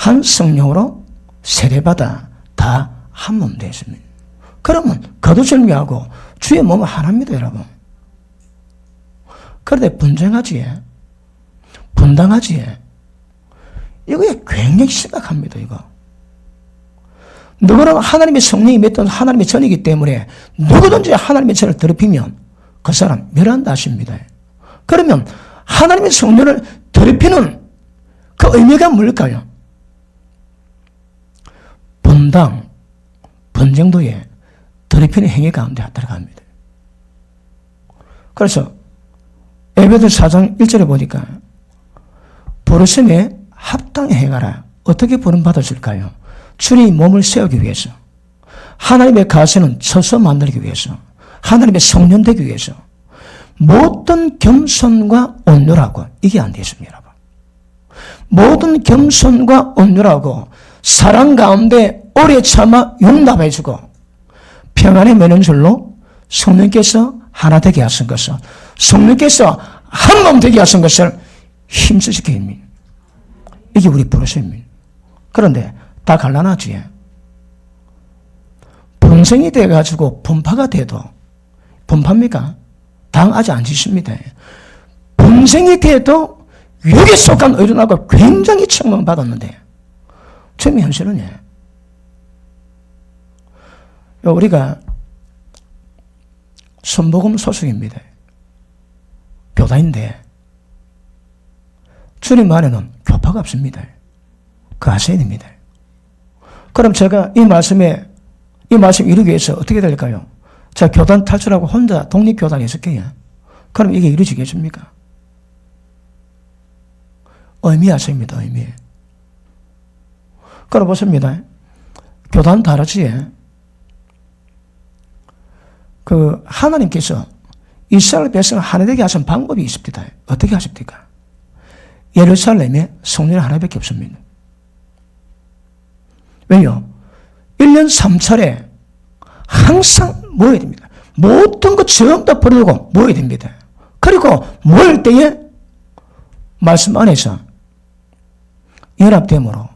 한 성령으로 세례받아 다 한 몸 되었습니다. 그러면 거두절미하고 주의 몸은 하나입니다, 여러분. 그런데 분쟁하지, 분당하지. 이거에 굉장히 심각합니다, 이거. 누구는 하나님의 성령이 맺던 하나님의 전이기 때문에 누구든지 하나님의 전을 더럽히면 그 사람 멸한다 하십니다. 그러면 하나님의 성령을 더럽히는 그 의미가 뭘까요? 분당, 분쟁도에 더럽히는 행위 가운데 들어갑니다. 그래서 에베소 4장 1절에 보니까 부르심에 합당히 행하라. 어떻게 부름받았을까요? 주의 몸을 세우기 위해서, 하나님의 가시는 처소 만들기 위해서, 하나님의 성령 되기 위해서 모든 겸손과 온유라고. 이게 안 되겠습니다, 여러분. 모든 겸손과 온유라고 사랑 가운데 오래 참아 용납해주고 평안의 매는줄로 성령께서 하나 되게 하신 것을, 성령께서 한 몸 되게 하신 것을 힘쓰시 기입니다. 이게 우리 부르심입니다. 그런데 다 갈라나지. 분쟁이 돼가지고 분파가 돼도, 분파입니까? 당하지 않으십니다. 분쟁이 돼도 육에 속한 어른하고 굉장히 책망받았는데 지금 현실은 우리가 순복음 소속입니다. 교단인데 주님 안에는 교파가 없습니다. 그 아셔야 됩니다. 그럼 제가 이 말씀 이루기 위해서 어떻게 될까요? 자, 교단 탈출하고 혼자 독립교단이 있을게요. 그럼 이게 이루어지겠습니까? 의미하십니다, 의미. 그럼 보십니다. 교단 다르지. 하나님께서 이스라엘 백성을 하나 되게 하신 방법이 있습니다. 어떻게 하십니까? 예루살렘에 성령 하나밖에 없습니다. 왜요? 1년 3차례 항상 모여야 됩니다. 모든 것 전부 다 버리고 모여야 됩니다. 그리고 모일 때에 말씀 안에서 연합됨으로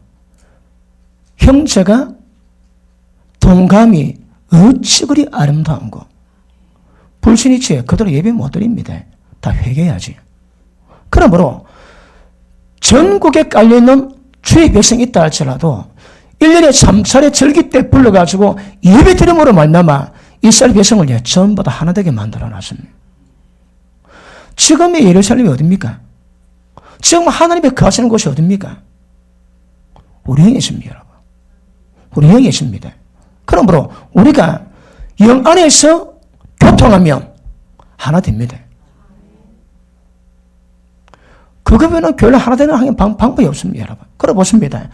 형제가 동감이 어찌 그리 아름다운고, 불신이치에 그대로 예배 못 드립니다. 다 회개해야지. 그러므로 전국에 깔려있는 주의 백성이 있다 할지라도 1년에 3차례 절기 때 불러가지고 예배 드림으로 말미암아 이스라엘 백성을 전부 다 하나 되게 만들어놨습니다. 지금의 예루살렘이 어딥니까? 지금 하나님이 거하시는 곳이 어딥니까? 우리 형이 있습니다, 여러분. 우리 형이 있습니다. 그러므로 우리가 영 안에서 교통하면 하나 됩니다. 그거 외에는 교회를 하나 되는 방법이 없습니다, 여러분. 그래 보십니다.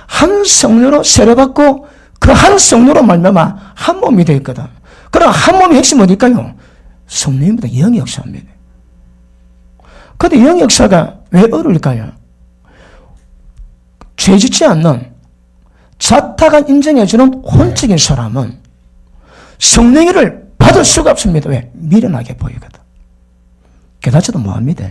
한 성령으로 세례받고 그 한 성령으로 말미암아 한 몸이 되어 있거든. 그럼 한 몸의 핵심은 어딜까요? 성령입니다. 영의 역사입니다. 그런데 영의 역사가 왜 어려울까요? 죄짓지 않는 자타가 인정해주는 혼적인 사람은 성령을 받을 수가 없습니다. 왜? 미련하게 보이거든. 깨닫지도 못합니다.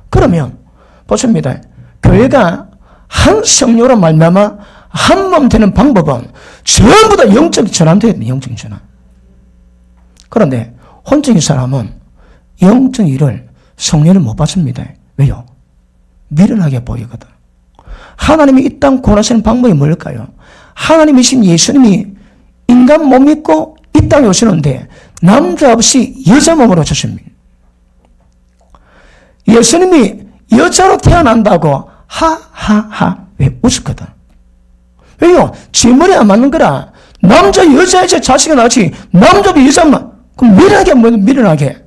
그러면 보십니다. 교회가 한 성령으로 말미암아 한 몸 되는 방법은 전부 다 영적 전환돼야 됩니다. 영적 전환. 그런데 혼적인 사람은 영적 일을 성령을 못 받습니다. 왜요? 미련하게 보이거든. 하나님이 이 땅 구원하시는 방법이 뭘까요? 하나님이신 예수님이 인간 몸 입고 이 땅에 오시는데 남자 없이 여자 몸으로 오셨습니다. 예수님이 여자로 태어난다고 하하하 왜 웃었거든. 왜요? 지머리 안 맞는 거라. 남자 여자의 자식이 나지 남자도 여자만. 그럼 미련하게 뭐 미련하게.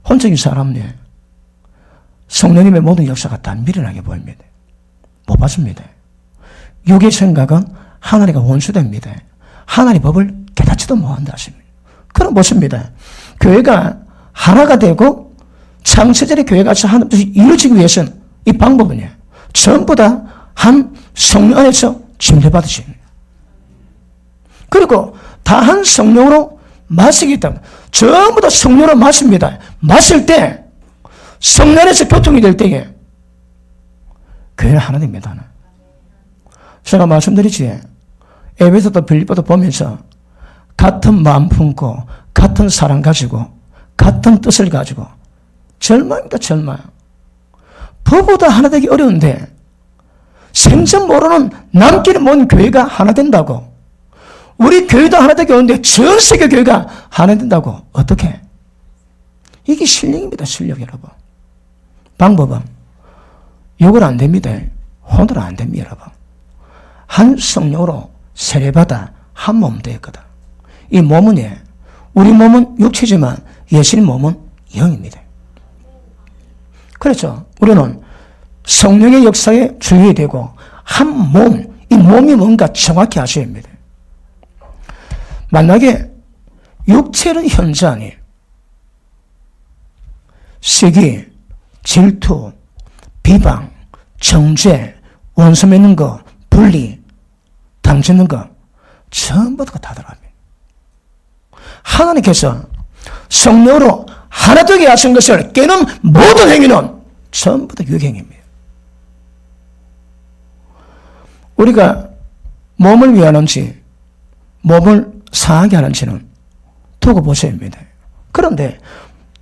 혼적인 사람네. 성령님의 모든 역사가 다 미련하게 보입니다. 못 받습니다. 육의 생각은 하나님과 원수됩니다. 하나님의 법을 깨닫지도 못한다 하십니다. 그럼 보십니다. 교회가 하나가 되고 창세전의 교회가 하는 뜻이 이루어지기 위해서는 이 방법은요. 전부 다 한 성령 안에서 침례받으십니다. 그리고 다 한 성령으로 마시기 때문에 전부 다 성령으로 마십니다. 마실 때 성령 안에서 교통이 될 때에 교회는 하나 됩니다. 제가 말씀드리지, 에베소도 빌립보도 보면서 같은 마음 품고 같은 사랑 가지고 같은 뜻을 가지고 절망입니다. 절망. 법보다 하나 되기 어려운데 생전 모르는 남길 먼 교회가 하나 된다고, 우리 교회도 하나 되기 어려운데 전 세계 교회가 하나 된다고. 어떻게? 이게 실력입니다. 실력. 여러분, 방법은 욕을 안 됩니다. 혼으로 안 됩니다. 여러분, 한 성령으로 세례받아 한 몸 되었거든. 이 몸은 우리 몸은 육체지만 예수님 몸은 영입니다. 그렇죠. 우리는 성령의 역사에 주의해야 되고 한 몸, 이 몸이 뭔가 정확히 아셔야 합니다. 만약에 육체는 현재 아니에요. 시기, 질투, 비방, 정죄, 원수 맺는 거, 분리, 당짓는 거 전부 다 들어갑니다. 하나님께서 성령으로 하나 되게 하신 것을 깨는 모든 행위는 전부 다 유행입니다. 우리가 몸을 위하는지 몸을 상하게 하는지는 두고 보셔야 합니다. 그런데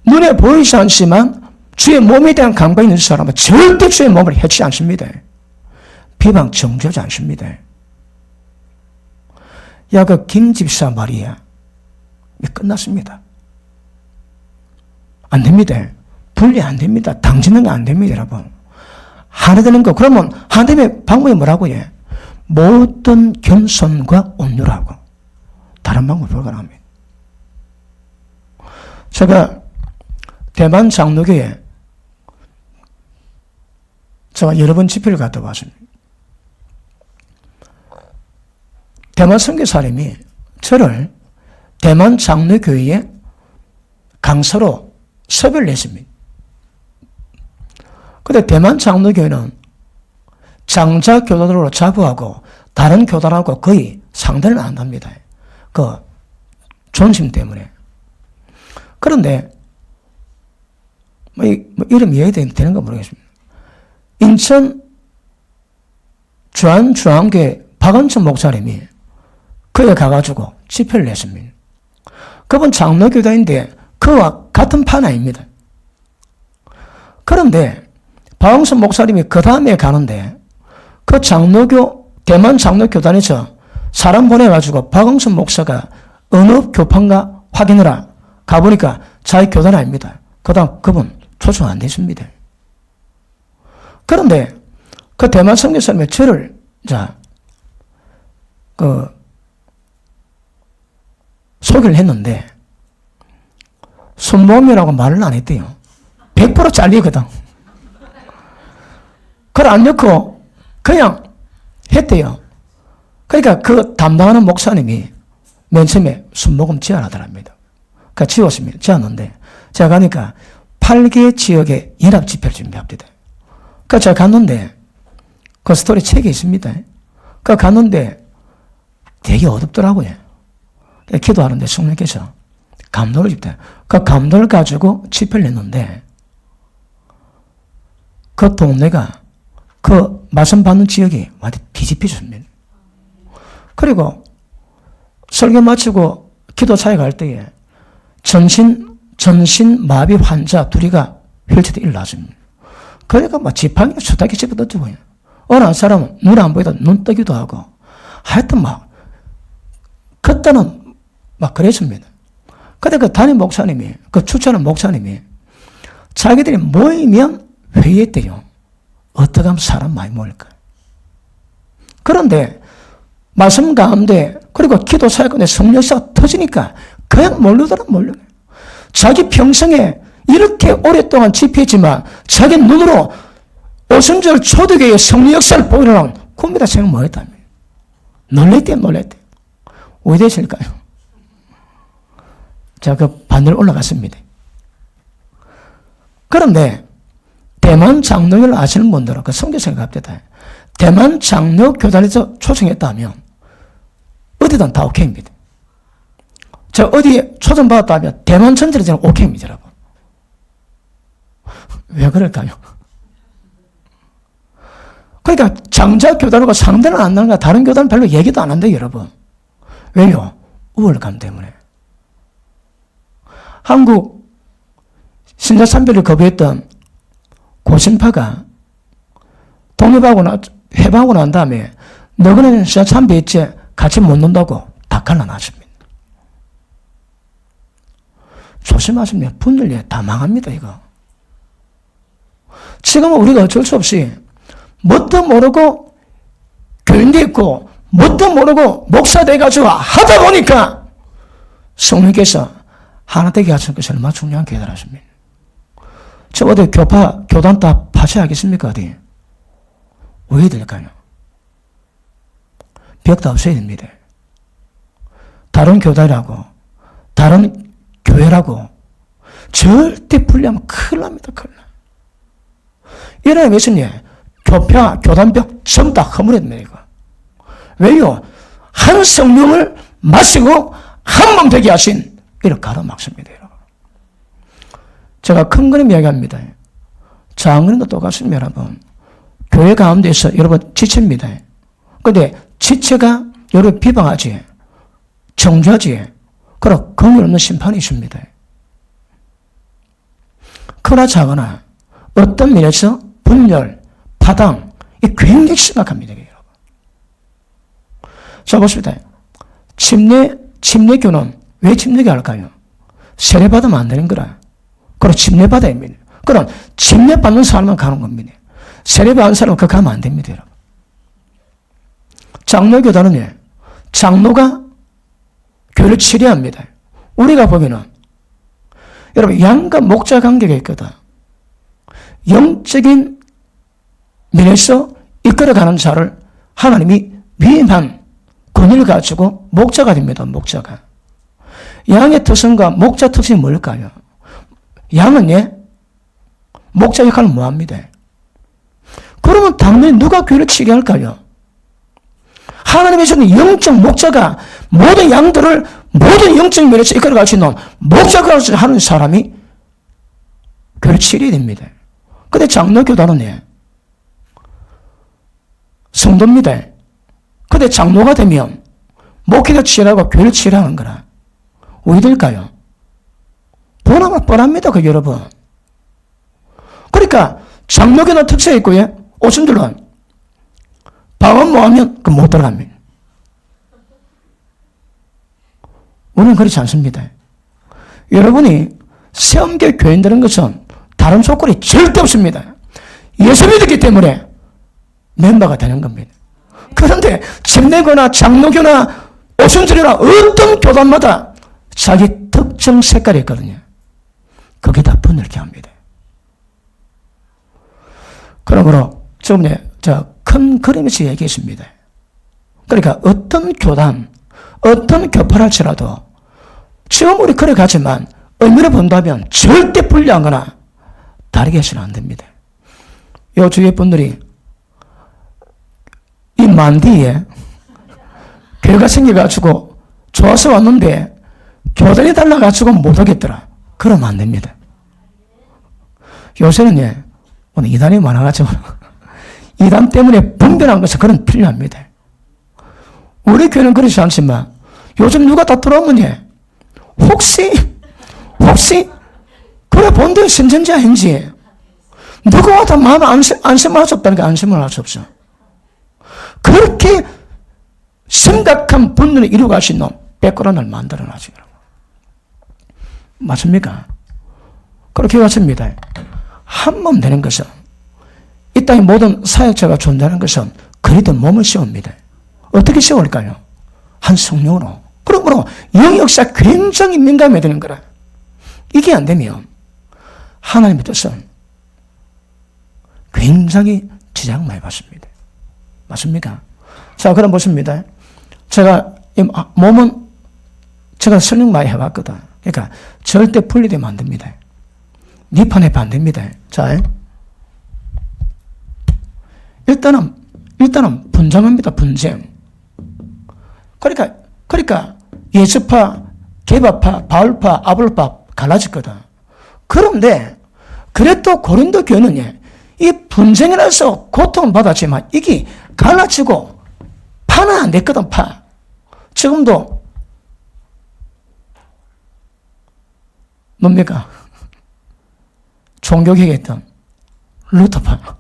눈에 보이지 않지만 주의 몸에 대한 강박이 있는 사람은 절대 주의 몸을 해치지 않습니다. 비방 정죄하지 않습니다. 야, 그 김집사 말이야. 끝났습니다. 안 됩니다. 분리 안 됩니다. 당짓는 거 안 됩니다, 여러분. 하나 되는 거. 그러면 하나 되면 방법이 뭐라고 해? 모든 겸손과 온유라고. 다른 방법이 불가능합니다. 제가 대만 장로교에 제가 여러 번 집회를 갔다 왔습니다. 대만 선교사님이 저를 대만 장로교회에 강사로 섭외를 했습니다. 그런데 대만 장로교회는 장자 교단으로 자부하고 다른 교단하고 거의 상대를 안 합니다. 그 존심 때문에. 그런데 이름 이해가 되는 거 모르겠습니다. 인천 주한교회 박원천 목사님이 그에 가가지고 집회를 했습니다. 그분 장로교단인데 그와 같은 판 아닙니다. 그런데 박원천 목사님이 그 다음에 가는데 그 대만 장로교단에서 사람 보내가지고 박원천 목사가 어느 교판가 확인하라 가보니까 자기 교단 아닙니다. 그 다음 그분 초청 안 됐습니다. 그런데 그 대만 선교사님이 저를 소개를 했는데 손모음이라고 말을 안 했대요. 100% 잘리거든. 그걸 안 넣고 그냥 했대요. 그러니까 그 담당하는 목사님이 맨 처음에 순모금 지원하더랍니다. 그러니까 지웠습니다. 지웠는데 제가 가니까 8개 지역에 연합 집회를 준비합니다. 그러니까 제가 갔는데 그 스토리 책에 있습니다. 그러니까 갔는데 되게 어둡더라고요. 기도하는데 성령께서 감동을 줍니다. 그 감동을 가지고 집회를 했는데 그 동네가 그 말씀 받는 지역이 완전 뒤집혀졌습니다. 그리고 설교 마치고 기도 차에 갈 때에 전신 마비 환자 둘이가 휠체어에 일어났습니다. 그러니까 막 지팡이가 수다게 집어던지고요. 어느 한 사람은 눈 안 보이다 눈 뜨기도 하고 하여튼 그때는 그랬습니다. 근데 그 담임 목사님이, 그 추천하는 목사님이 자기들이 모이면 회의했대요. 어떻게 하면 사람 많이 모일까? 그런데 말씀 가운데 그리고 기도 사역에 성령사가 터지니까 그냥 몰려들어. 자기 평생에 이렇게 오랫동안 집회했지만 자기 눈으로 오순절 초대교회의 성령 역사를 보이려면 꿈에다 생각 못했다며. 놀랬대요. 왜 되실까요? 자, 그 반대로 올라갔습니다. 그런데 대만 장로교를 아시는 분들은 그 선교사가 갑니다. 대만 장로 교단에서 초청했다면 어디든 다 오케이입니다. 저 어디에 초청받았다면 대만 전체로 저는 오케이입니다, 여러분. 왜 그럴까요? 그러니까 장자 교단하고 상대는 안 나는 거야. 다른 교단은 별로 얘기도 안 한대요, 여러분. 왜요? 우월감 때문에. 한국 신자참배를 거부했던 고신파가 해방하고 난 다음에 너희는 신자참배했지 같이 못 논다고 다 갈라놨습니다. 조심하시면 분열에 다 망합니다, 이거. 지금은 우리가 어쩔 수 없이 뭣도 모르고 교인도 있고 뭣도 모르고 목사 돼가지고 하다 보니까 성령께서 하나 되게 하시는 것이 얼마나 중요한 계단하십니다. 저 어디 교단 다 파쇄하겠습니까, 어디? 왜 될까요? 벽도 없어야 됩니다. 다른 교단이라고, 다른 교회라고 절대 분리하면 큰일 납니다, 큰일 나. 이러면 무슨요? 교단벽 전부 다 허물어야 됩니다, 이거. 왜요? 한 성령을 마시고 한 몸 되게 하신 이를 가로막습니다, 여러분. 제가 큰 그림 이야기합니다. 작은 그림도 똑같습니다, 여러분. 교회 가운데서 여러분 지체입니다. 근데 지체가 여러분 비방하지, 정죄하지, 그럼 긍휼 없는 심판이 있습니다. 크나 작으나 어떤 면에서 분열, 파당, 이 굉장히 심각합니다, 여러분. 자, 보십니다. 침례교는 왜 침례교 할까요? 세례받으면 안 되는 거라. 그럼 침례받아야 됩니다. 그럼 침례받는 사람만 가는 겁니다. 세례받은 사람은 그거 가면 안 됩니다, 여러분. 장로교단은요, 장로가 교회를 치료합니다. 우리가 보면은, 여러분, 양과 목자 관계가 있거든. 영적인 면에서 이끌어가는 자를 하나님이 위임한 권위를 가지고 목자가 됩니다, 목자가. 양의 특성과 목자 특성이 뭘까요? 양은 목자 역할을 뭐 합니다? 그러면 당연히 누가 교회를 치료할까요? 하나님의 주는 영적 목자가 모든 양들을 모든 영적 면에서 이끌어갈 수 있는 목자가 하는 사람이 교회를 치료해야 됩니다. 근데 장로교단은 성도입니다. 근데 장로가 되면 목회가 치료하고 교회를 치료하는 거라. 왜 될까요? 보나마 뻔합니다, 그 여러분. 그러니까 장로교단 특성이 있고요. 오순절은 방언 뭐하면 그 못 들어갑니다. 우리는 그렇지 않습니다. 여러분이 세엄교 교인 되는 것은 다른 조건이 절대 없습니다. 예수 믿었기 때문에 멤버가 되는 겁니다. 그런데 침례교나 장로교나 오순절이나 어떤 교단마다 자기 특정 색깔이 있거든요. 그게 다 분열케 합니다. 그러므로 지금 큰 그림에서 얘기했습니다. 그러니까 어떤 교단, 어떤 교파를 할지라도 지금 우리 그래 가지만 의미를 본다면 절대 불리하거나 다르게 해서는 안 됩니다. 요 주위의 분들이 이 만디에 교회가 생겨가지고 좋아서 왔는데 교단이 달라가지고 못하겠더라. 그러면 안 됩니다. 요새는 오늘 이단이 많아가지고 이단 때문에 분별한 것은 그런 필요합니다. 우리 교회는 그렇지 않지만 요즘 누가 다 들어오면 혹시 그래 본데 선전자 아닌지 누가 와도 마음 안심할 수 없다니까 안심을 할 수 없어. 그렇게 심각한 분열을 이루어갈 수 있는 백그라운드를 만들어놔지. 맞습니까? 그렇게 왔습니다. 한 몸 되는 것은 이 땅의 모든 사역자가 존재하는 것은 그리도 몸을 씌웁니다. 어떻게 씌울까요? 한 성령으로. 그러므로 영역사 굉장히 민감해야 되는 거라. 이게 안 되면 하나님의 뜻은 굉장히 지장 많이 받습니다. 맞습니까? 자, 그럼 보십니다. 제가 몸은 제가 설명 많이 해봤거든. 그러니까 절대 분리되면 안 됩니다. 네 판에 안 됩니다. 자, 일단은 분쟁합니다. 분쟁. 그러니까 예수파, 게바파, 바울파, 아볼파 갈라졌거든. 그런데 그래도 고린도 교회는 이 분쟁이라서 고통을 받았지만 이게 갈라지고 파는 안 됐거든, 파. 지금도 뭡니까? 종교개혁 했던 루터파.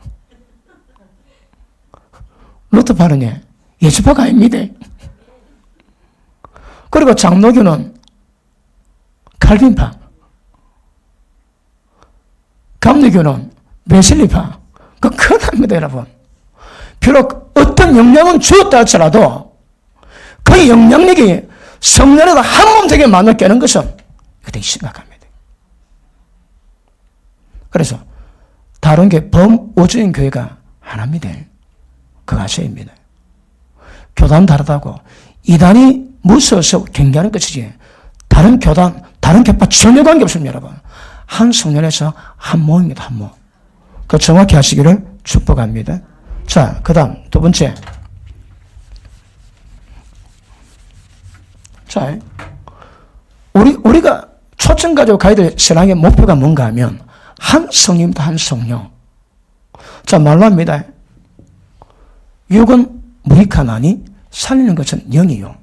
루터파는 예수파가 아닙니다. 그리고 장로교는 칼빈파. 감리교는 웨슬리파. 큰일 납니다, 여러분. 비록 어떤 영향은 주었다 할지라도 그 영향력이 성년에도 한 몸 되게 만들어 깨는 것은 되게 심각합니다. 그래서 다른 게 범우주인 교회가 하나입니다. 그거 아셔야입니다. 교단 다르다고 이단이 무서워서 경계하는 것이지 다른 교단, 다른 교파 전혀 관계없습니다, 여러분. 한 성년에서 한 몸입니다, 한 몸. 그 정확히 하시기를 축복합니다. 자, 그 다음 두 번째. 자, 우리가 초점 가지고 가야 될 신앙의 목표가 뭔가 하면 한 성령입니다, 한 성령. 자, 말로 합니다. 육은 무익하나니 살리는 것은 영이요.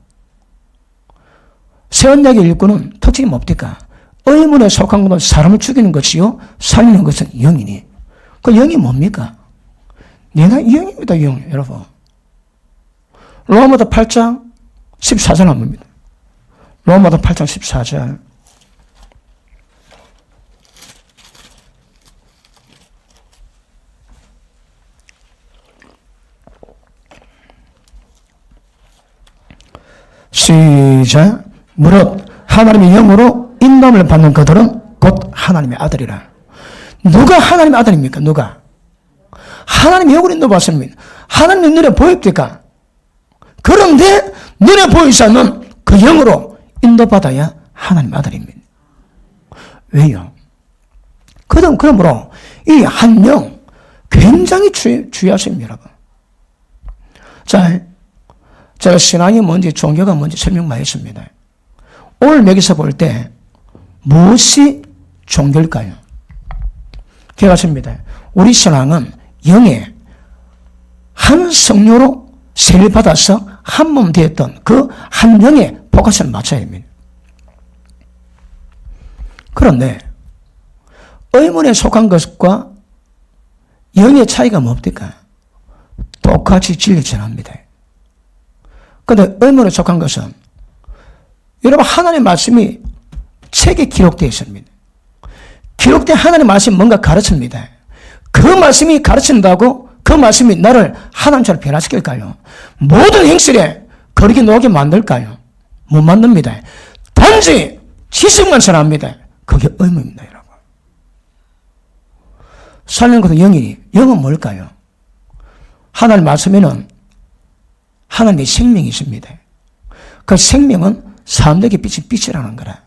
새언약의 일꾼은 특징이 뭡니까? 의문에 속한 것은 사람을 죽이는 것이요, 살리는 것은 영이니. 그 영이 뭡니까? 내가 영입니다, 영, 여러분. 로마서 8장 14절 한번 봅니다. 로마서 8장 14절. 시작. 무릇 하나님의 영으로 인도함을 받는 그들은 곧 하나님의 아들이라. 누가 하나님의 아들입니까? 누가? 하나님의 영으로 인도받습니다. 하나님의 눈에 보입니까? 그런데 눈에 보이지 않는 그 영으로 인도받아야 하나님의 아들입니다. 왜요? 그러므로 이 한 영 굉장히 주의하십니다, 여러분. 자, 제가 신앙이 뭔지 종교가 뭔지 설명 많이 했습니다. 오늘 여기서 볼 때 무엇이 종교일까요? 기억하십니다. 우리 신앙은 영의 한 성료로 세를 받아서 한 몸 되었던 그 한 영의 포커스를 맞춰야 됩니다. 그런데 의문에 속한 것과 영의 차이가 뭡니까? 똑같이 진리 전합니다. 그런데 의문에 속한 것은 여러분 하나님의 말씀이 책에 기록되어 있습니다. 기록된 하나님의 말씀이 뭔가 가르칩니다. 그 말씀이 가르친다고 그 말씀이 나를 하나님처럼 변화시킬까요? 모든 행실에 거리게 놓게 만들까요? 못 만듭니다. 단지 지식만 전합니다. 그게 의무입니다, 여러분. 살리는 것은 영이니 영은 뭘까요? 하나님 말씀에는 하나님의 생명이 있습니다. 그 생명은 사람들에게 비친 빛이라는 거라.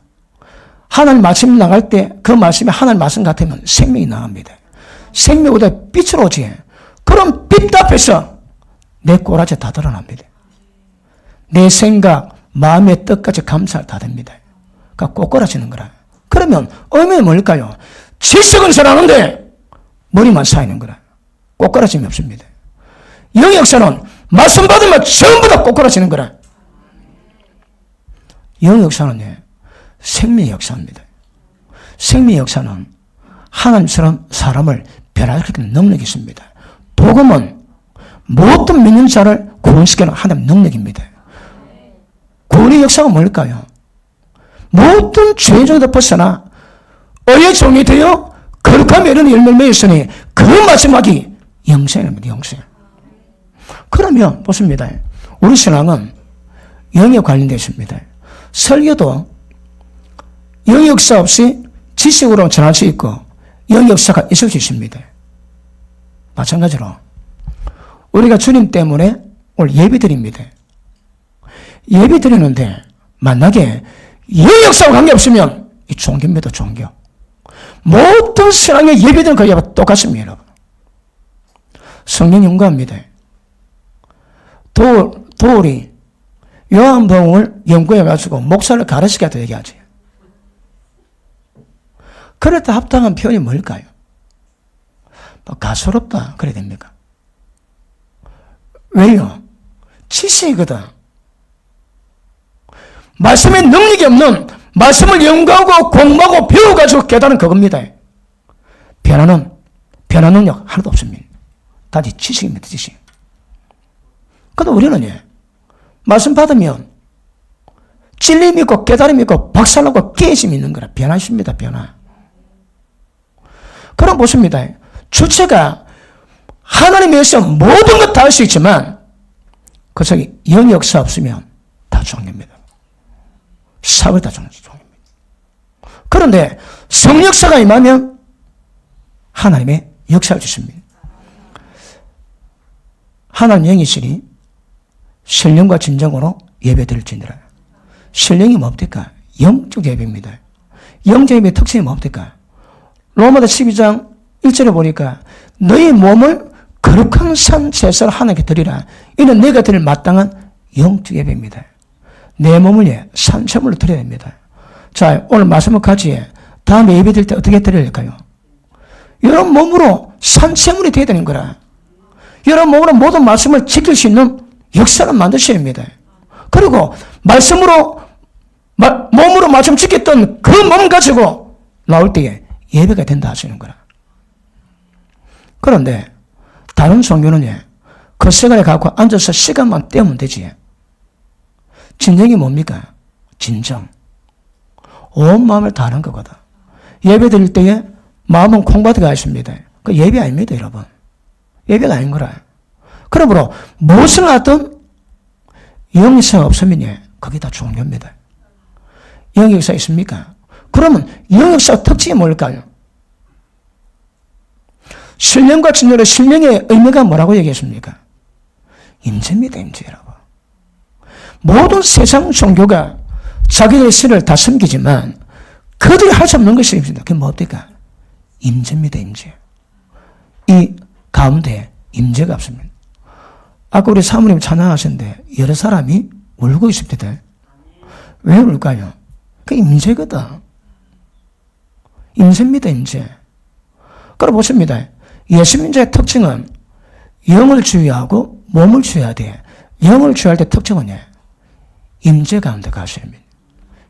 하나님 말씀이 나갈 때 그 말씀이 하나님 말씀 같으면 생명이 나갑니다. 생명보다 빛으로 오지. 그럼 빛 앞에서 내 꼬라지 다 드러납니다. 내 생각, 마음의 뜻까지 감찰 다 됩니다. 그러니까 꼬꾸라지는 거라. 그러면 의미는 뭘까요? 지식은 잘하는데 머리만 쌓이는 거라. 꼬꾸라짐이 없습니다. 영의 역사는 말씀 받으면 전부 다 꼬꾸라지는 거라. 영의 역사는 생명의 역사입니다. 생명의 역사는 하나님처럼 사람을 변화시키는 능력이 있습니다. 복음은 모든 믿는 자를 구원시키는 하나님의 능력입니다. 구원의 역사가 뭘까요? 모든 죄 중에서 벗어나 의의 종이 되어 거룩함에 이르는 열매를 맺었으니 그 마지막이 영생입니다. 영생. 그러면 보십니다. 우리 신앙은 영에 관련되어 있습니다. 설교도 영의 역사 없이 지식으로 전할 수 있고 영의 역사가 있을 수 있습니다. 마찬가지로 우리가 주님 때문에 오늘 예배 드립니다. 예배 드리는데 만약에 영의 역사와 관계없으면 이 종교입니다. 종교. 모든 신앙의 예배들은 거의 똑같습니다. 여러분. 성령 연구합니다. 도울이 요한복음을 연구해가지고 목사를 가르치겠다 얘기하지. 그럴 때 합당한 표현이 뭘까요? 가소롭다 그래야 됩니까? 왜요? 지식이거든. 말씀에 능력이 없는, 말씀을 연구하고 공부하고 배워가지고 깨달은 그겁니다. 변화 능력 하나도 없습니다. 단지 지식입니다. 지식. 그래도 우리는 말씀 받으면 진리 믿고 깨달음 믿고 박살나고 깨짐이 있는 거라. 변화 있습니다. 변화. 그럼 보십니다. 주체가 하나님에서 모든 것 다 할 수 있지만 그 속에 영의 역사 없으면 다 종교입니다. 사회 다 종교입니다. 그런데 성역사가 임하면 하나님의 역사를 주십니다. 하나님 영이시니 신령과 진정으로 예배드릴지니라. 신령이 뭡니까? 영적 예배입니다. 영적 예배의 특징이 뭡니까? 로마서 12장 1절에 보니까 너희 몸을 거룩한 산 제사를 하나님께 드리라. 이는 내가 드릴 마땅한 영적 예배입니다. 내 몸을 산채물로 드려야 됩니다. 자, 오늘 말씀을 같이 다음에 예배 드릴 때 어떻게 드려야 할까요? 여러분 몸으로 산채물이 되어야 되는 거라. 여러분 몸으로 모든 말씀을 지킬 수 있는 역사를 만드셔야 합니다. 그리고 말씀으로 몸으로 말씀 지켰던 그 몸 가지고 나올 때에 예배가 된다 하시는 거라. 그런데 다른 종교는 그 시간에 갖고 앉아서 시간만 때우면 되지. 진정이 뭡니까? 진정. 온 마음을 다하는 거거든. 예배 드릴 때에 마음은 콩밭에 있습니다. 그 예배 아닙니다, 여러분. 예배가 아닌 거라. 그러므로 무엇을 하든 영역사가 없으면 그게 다 종교입니다. 영역사 있습니까? 그러면 영역사 특징이 뭘까요? 신령과 진정의 신령의 의미가 뭐라고 얘기했습니까? 임재입니다, 임재 여러분. 모든 세상 종교가 자기들의 신을 다 섬기지만 그들이 할 수 없는 것이 있습니다. 그게 뭡니까? 임재입니다, 임재. 이 가운데 임재가 없습니다. 아까 우리 사모님 찬양하셨는데 여러 사람이 울고 있습니다. 왜 울까요? 그 임재거든. 임재입니다, 임재. 그럼 보십니다. 예수민자의 특징은 영을 주의하고 몸을 주의해야 돼. 영을 주의할 때 특징은 임재 가운데 가셔야 합니다.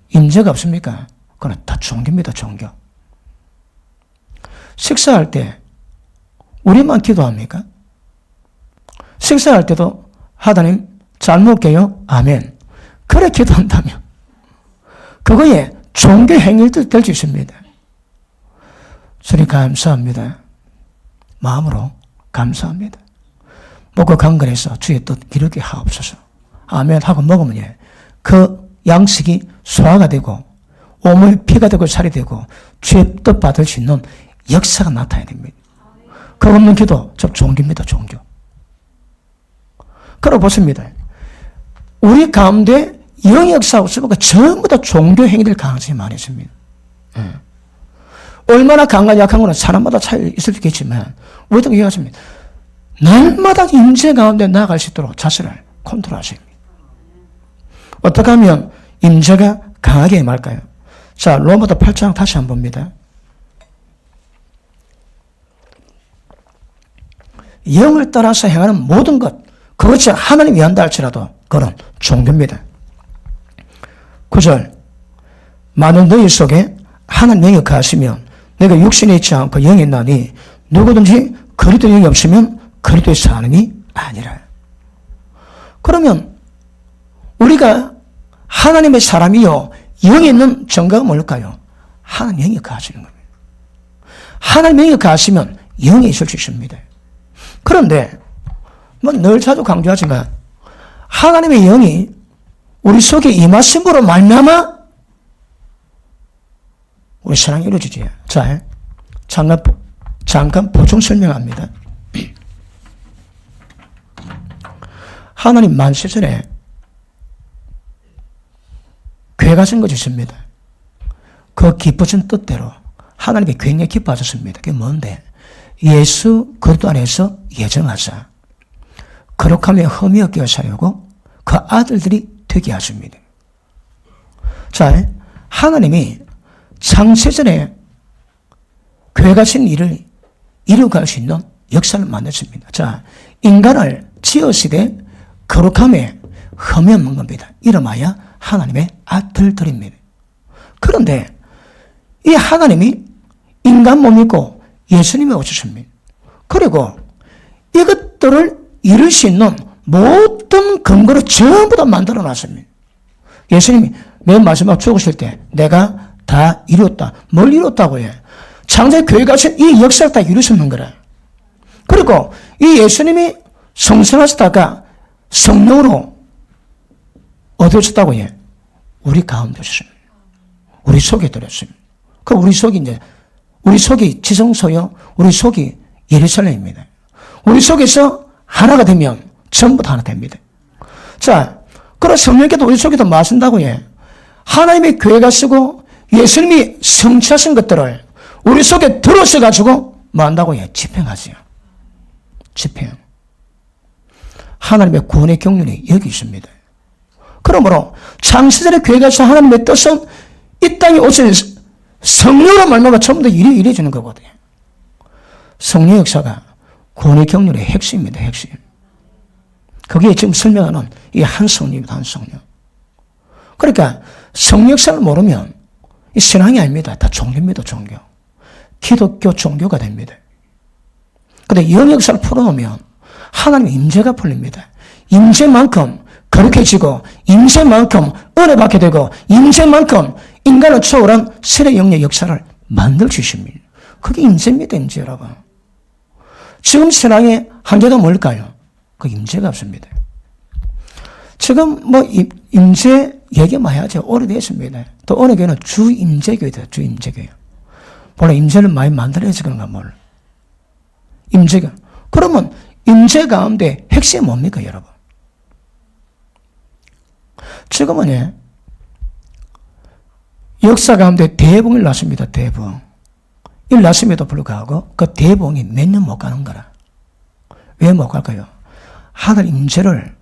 임재가 없습니까? 그건 다 종교입니다, 종교. 식사할 때 우리만 기도합니까? 식사할 때도 하나님 잘 먹게요. 아멘. 그래 기도한다면 그거에 종교 행위도 될 수 있습니다. 주님 감사합니다. 마음으로 감사합니다. 먹고 강건해서 주의 뜻 이루게 하옵소서. 아멘 하고 먹으면 그 양식이 소화가 되고 오물 피가 되고 살이 되고 주의 뜻 받을 수 있는 역사가 나타나야 됩니다. 그거 없는 기도 저 종교입니다. 종교. 그러고 보십니다. 우리 가운데 영의 역사가 없으면 전부 다 종교 행위될 가능성이 많이 있습니다. 얼마나 강한 약한 거는 사람마다 차이 있을 수 있겠지만 우리도 얘기하십니다. 날마다 임재 가운데 나아갈 수 있도록 자신을 컨트롤하셔야 합니다. 어떻게 하면 임재가 강하게 임할까요? 자, 로마서 8장 다시 한번 봅니다. 영을 따라서 행하는 모든 것, 그것이 하나님 위한다 할지라도 그건 종교입니다. 9절 만일 너희 속에 하나님 영이 거하시면 내가 육신에 있지 않고 영이 있나니 누구든지 그리스도 영이 없으면 그리스도의 사람이 아니라. 그러면 우리가 하나님의 사람이요 영이 있는 증거가 뭘까요? 하나님 영이 거하시는 겁니다. 하나님 영이 거하시면 영이 있을 수 있습니다. 그런데 뭐 늘 자주 강조하지만 하나님의 영이 우리 속에 임하심으로 말미암아 우리 사랑이 이루어지지. 자, 잠깐 보충 설명합니다. 하나님 만세전에 괴가진 것이 있습니다. 그 기뻐진 뜻대로 하나님이 굉장히 기뻐하셨습니다. 그게 뭔데? 예수 그리스도 안에서 예정하사 거룩함에 흠이 없게 하시려고 그 아들들이 되게 하십니다. 자, 하나님이 창세전에 괴가진 일을 이루어갈 수 있는 역사를 만들었습니다. 자, 인간을 지으시되 거룩함에 흠이 없는 겁니다. 이름하여 하나님의 아들들입니다. 그런데 이 하나님이 인간 몸이고 예수님이 오셨습니다. 그리고 이것들을 이룰 수 있는 모든 근거를 전부 다 만들어 놨습니다. 예수님이 맨 마지막 죽으실 때 내가 다 이뤘다. 뭘 이뤘다고 해? 창세 교회 가신 이 역사를 다 이루셨는 거라. 그리고 이 예수님이 성생하시다가 성령으로 어디 오셨다고 해? 우리 가운데 오셨습니다. 우리 속에 들었습니다. 그 우리 속이 지성소요, 우리 속이 예루살렘입니다. 우리 속에서 하나가 되면 전부 다 하나 됩니다. 자, 그럼 성령께도 우리 속에도 뭐 하신다고 해? 하나님의 교회가 쓰고 예수님이 성취하신 것들을 우리 속에 들어서가지고 뭐 한다고 해? 집행하세요. 집행. 하나님의 구원의 경륜이 여기 있습니다. 그러므로 창세전의 교회가서 하나님의 뜻은 이 땅에 오신 성령으로 말미암아 전부 다 이루어지는 거거든요. 성령 역사가 구원의 경륜의 핵심입니다. 핵심. 거기에 지금 설명하는 이 한 성령입니다. 한 성령. 그러니까 성령 역사를 모르면 이 신앙이 아닙니다. 다 종교입니다. 종교. 기독교 종교가 됩니다. 그런데 영 역사를 풀어놓으면 하나님의 임재가 풀립니다. 임재만큼 거룩해지고 임재만큼 은혜 받게 되고 임재만큼 인간을 초월한 신의 영의 역사를 만들 주십니다. 그게 임재입니다. 임재 여러분. 지금 신앙의 한계가 뭘까요? 그 임재가 없습니다. 지금 뭐 임재 얘기 많이 하죠. 오래됐습니다. 또 어느 교회는 주임재교회다. 주임재교회. 원래 임재를 많이 만들어야지 그런가 몰라. 임재가. 그러면 임재 가운데 핵심이 뭡니까 여러분? 지금은 역사 가운데 대봉을 났습니다. 대봉. 일 났음에도 불구하고 그 대봉이 몇 년 못 가는 거라. 왜 못 갈까요? 하나님 임재를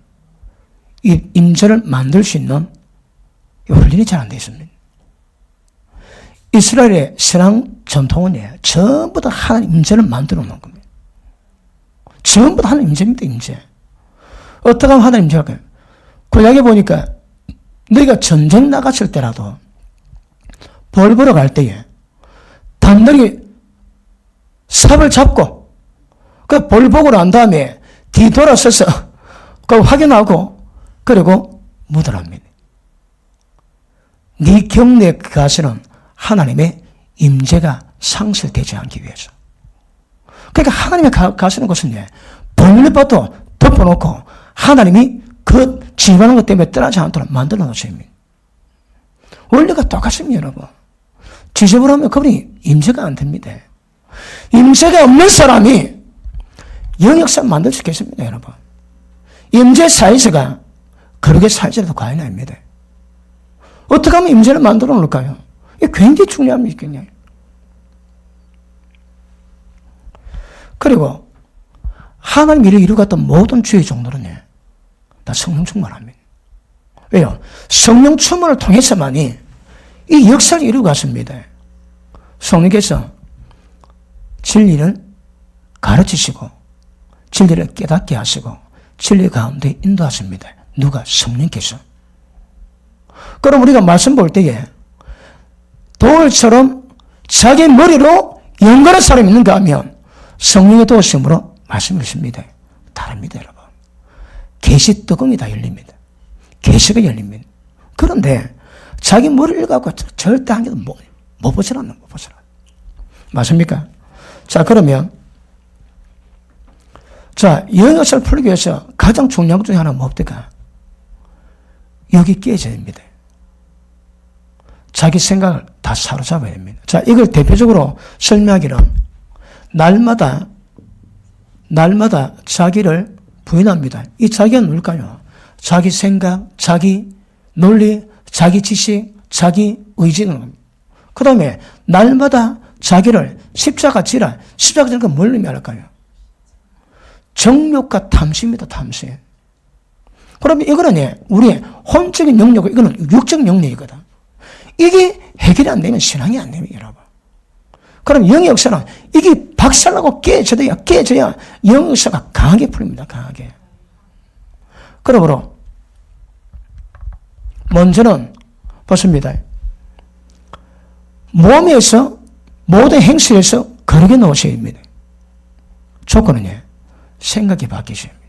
만들 수 있는 훈련이 잘 안 되어 있습니다. 이스라엘의 신앙 전통은 전부 다 하나님 임재를 만들어 놓은 겁니다. 전부 다 하나님 임재입니다. 임재. 어떻게 하면 하나님 임재할까요? 구약에 보니까 너희가 전쟁 나갔을 때라도 벌 보러 갈 때에 단단히 삽을 잡고 그 벌 보고 난 다음에 뒤돌아서서 그걸 확인하고 그리고 묻어납니다. 네 경내에 가시는 하나님의 임재가 상실되지 않기 위해서. 그러니까 하나님의 가시는 것은 벌레봐도 덮어놓고 하나님이 그 지휘하는 것 때문에 떠나지 않도록 만들어 놓으십니다. 원리가 똑같습니다, 여러분. 지저분하면 그분이 임재가 안 됩니다. 임재가 없는 사람이 영역사 만들 수 있겠습니다, 여러분. 임재 사이즈가 그렇게 살지라도 과연 아닙니다. 어떻게 하면 임재를 만들어 놓을까요? 이게 굉장히 중요합니다. 그리고 하나님 일을 이루었던 모든 주의 종들은 다 성령 충만합니다. 왜요? 성령 충만을 통해서만이 이 역사를 이루고 갔습니다. 성령께서 진리를 가르치시고 진리를 깨닫게 하시고 진리 가운데 인도하십니다. 누가? 성령께서. 그럼 우리가 말씀 볼 때에 돌처럼 자기 머리로 연결한 사람이 있는가 하면 성령의 도우심으로 말씀을 씁니다. 다릅니다, 여러분. 계시 뚜껑이 다 열립니다. 계시가 열립니다. 그런데 자기 머리를 갖고 절대 한 개도 못 보시라는 못 보시라. 맞습니까? 자, 그러면 자, 영역사를 풀기 위해서 가장 중요한 것 중에 하나가 뭡니까? 여기 깨져야 됩니다. 자기 생각을 다 사로잡아야 됩니다. 자, 이걸 대표적으로 설명하기는 날마다 자기를 부인합니다. 이 자기가 뭘까요? 자기 생각, 자기 논리, 자기 지식, 자기 의지는 겁니다. 그 다음에 날마다 자기를 십자가 지라. 십자가 지는 건 뭘 의미할까요? 정욕과 탐심입니다. 탐심. 그러면 이거는 우리의 혼적인 영역, 이거는 육적 영역이거든. 이게 해결이 안 되면 신앙이 안 됩니다, 여러분. 그럼 영의 역사는 이게 박살나고 깨져야 영의 역사가 강하게 풀립니다. 강하게. 그러므로 먼저는 보십니다. 몸에서 모든 행실에서 거룩에 놓으셔야 합니다. 조건은요, 생각이 바뀌셔야 합니다.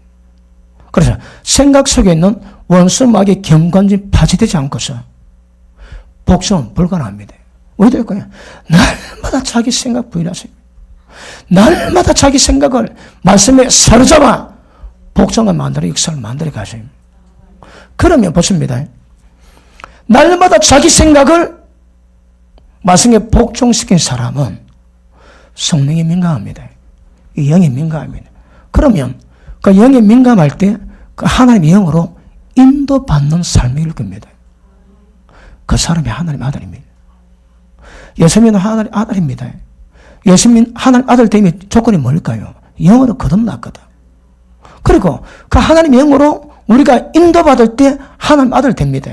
그래서 생각 속에 있는 원수마귀 경관진 파지되지 않고서 복종은 불가능합니다. 왜 될까요? 날마다 자기 생각 부인하세요. 날마다 자기 생각을 말씀에 사로잡아 복종을 만들어 역사를 만들어 가셔요. 그러면 보십니다. 날마다 자기 생각을 말씀에 복종시킨 사람은 성령에 민감합니다. 이 영에 민감합니다. 그러면 그 영에 민감할 때 그 하나님의 영으로 인도받는 삶일 겁니다. 그 사람이 하나님의 아들입니다. 예수님은 하나님의 아들입니다. 예수님 하나님 아들 되면 조건이 뭘까요? 영으로 거듭났거든. 그리고 그 하나님의 영으로 우리가 인도받을 때 하나님 아들 됩니다.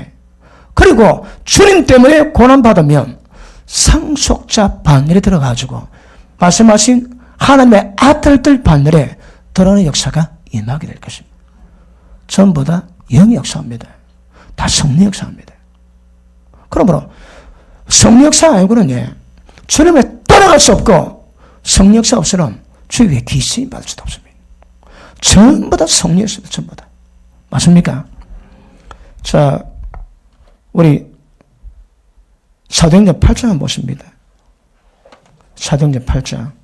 그리고 주님 때문에 고난받으면 상속자 반열에 들어가지고 말씀하신 하나님의 아들들 반열에 들어오는 역사가 임하게 될 것입니다. 전부 다 영의 역사입니다. 다 성령 역사입니다. 그러므로 성령 역사 아니고는 주님을 따라갈 수 없고 성령 역사 없으면 주의 위에 귀신이 받을 수도 없습니다. 전부 다 성령 역사입니다. 전부 다. 맞습니까? 자, 우리 사도행전 8장 한번 보십니다. 사도행전 8장.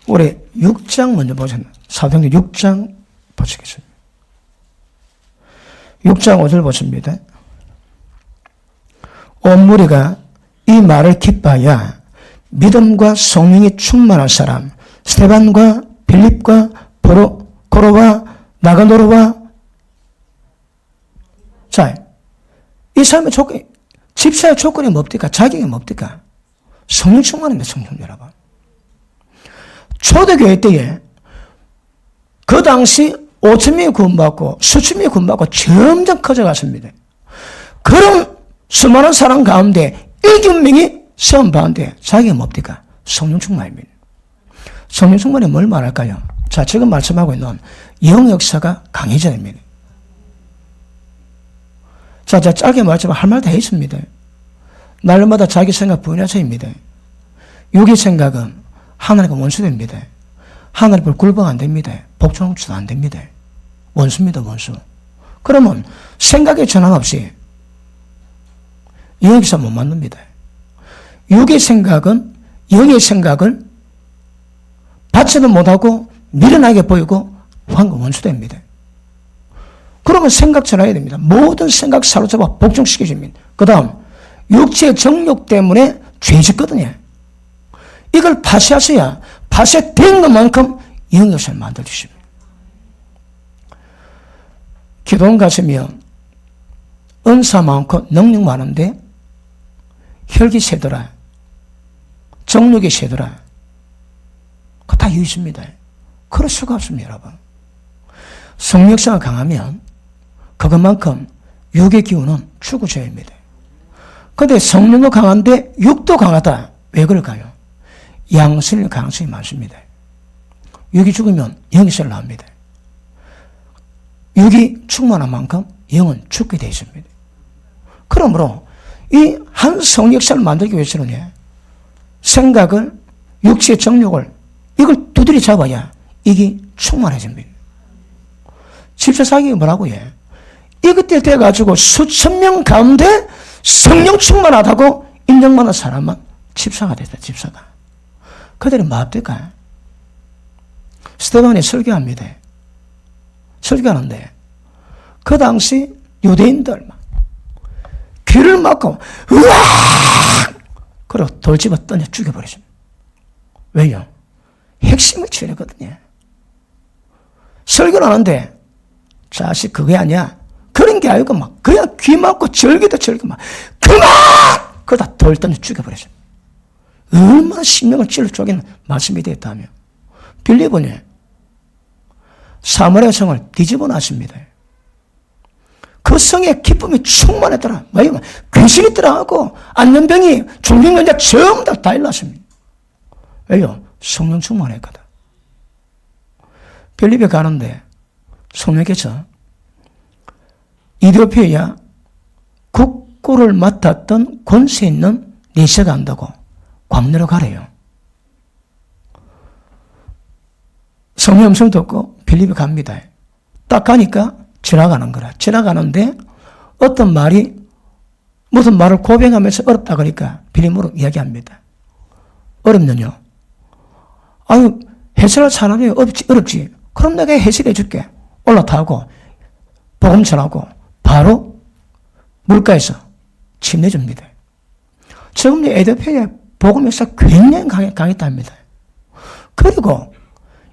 우리 6장 먼저 보겠습니다. 사도행전 6장 보시겠습니다. 6장 5절 보십니다. 온 무리가 이 말을 기뻐하여 믿음과 성령이 충만한 사람 스데반과 빌립과 고로와 나가노르와 자, 이 사람의 조건이 집사의 조건이 뭡니까? 자격이 뭡니까? 성령 충만입니다. 성령 여러분. 초대교회 때에 그 당시 5,000명이 구원받고 수천 명이 구원받고 점점 커져갔습니다. 그런 수많은 사람 가운데 1,000명이 시험 받는데 자기가 뭡니까? 성령 충만입니다. 성령 충만이 뭘 말할까요? 자, 지금 말씀하고 있는 영 역사가 강해져야 됩니다. 자, 짧게 말하지만 할 말 다 있습니다. 날마다 자기 생각 부인하셔야입니다. 육의 생각은 하나님과 원수됩니다. 하나님을 굴복 안 됩니다. 복종도 안 됩니다. 원수입니다, 원수. 그러면 생각의 전환 없이 영에서 못 만듭니다. 육의 생각은 영의 생각을 받지도 못하고 미련하게 보이고 황금 원수됩니다. 그러면 생각 전환해야 됩니다. 모든 생각 사로잡아 복종시켜줍니다. 그 다음 육체의 정욕 때문에 죄짓거든요. 이걸 파쇄하셔야 파쇄된 것만큼 영역을 만들어주십니다. 기도원 가시면 은사 많고 능력 많은데 혈기 세더라, 정욕이 세더라, 그거 다 이유 있습니다. 그럴 수가 없습니다, 여러분. 성역사가 강하면 그것만큼 육의 기운은 죽어져야 합니다. 그런데 성령도 강한데 육도 강하다. 왜 그럴까요? 양성의 가능성이 많습니다. 육이 죽으면 영이 셀나옵니다. 육이 충만한 만큼 영은 죽게 되어 있습니다. 그러므로 이 한 성역사를 만들기 위해서는 생각을, 육체의 정욕을 이걸 두드리 잡아야 이게 충만해집니다. 집사사역이 뭐라고 해? 이것들 돼가지고 수천 명 가운데 성령 충만하다고 인정받는 사람만 집사가 됐다, 집사가. 그들은 뭐 합니까? 스데반이 설교합니다. 설교하는데 그 당시 유대인들 막 귀를 막고 으악! 그리고 돌집어 던져 죽여버리십니다. 왜요? 핵심을 치려거든요. 설교를 하는데 자식 그게 아니야. 그런 게 아니고 막 그냥 귀 막고 절기도 절기 막 그만! 그러다 돌 던져 죽여버렸어요. 얼마나 신명을 찔러 쪼개는 말씀이 되었다며. 빌립보니 사마리아 성을 뒤집어 놨습니다. 그 성에 기쁨이 충만했더라. 왜냐면 귀신이 들어가고 안전병이 중풍환자 전부 다 일났습니다. 왜요? 성령 충만했거든. 빌립에 가는데 성령께서 이디오피아 국고를 맡았던 권세 있는 네세가 한다고 광내로 가래요. 성령 음성 듣고 빌립에 갑니다. 딱 가니까 지나가는 거라. 지나가는데 어떤 말이 무슨 말을 고백하면서 어렵다 그러니까 빌립으로 이야기합니다. 어렵느냐? 아유, 해설할 사람이 어렵지. 그럼 내가 해설해 줄게. 올라타고 복음 전하고 바로 물가에서 침내줍니다. 지금 에디오피아에 복음 역사 굉장히 강했답니다. 그리고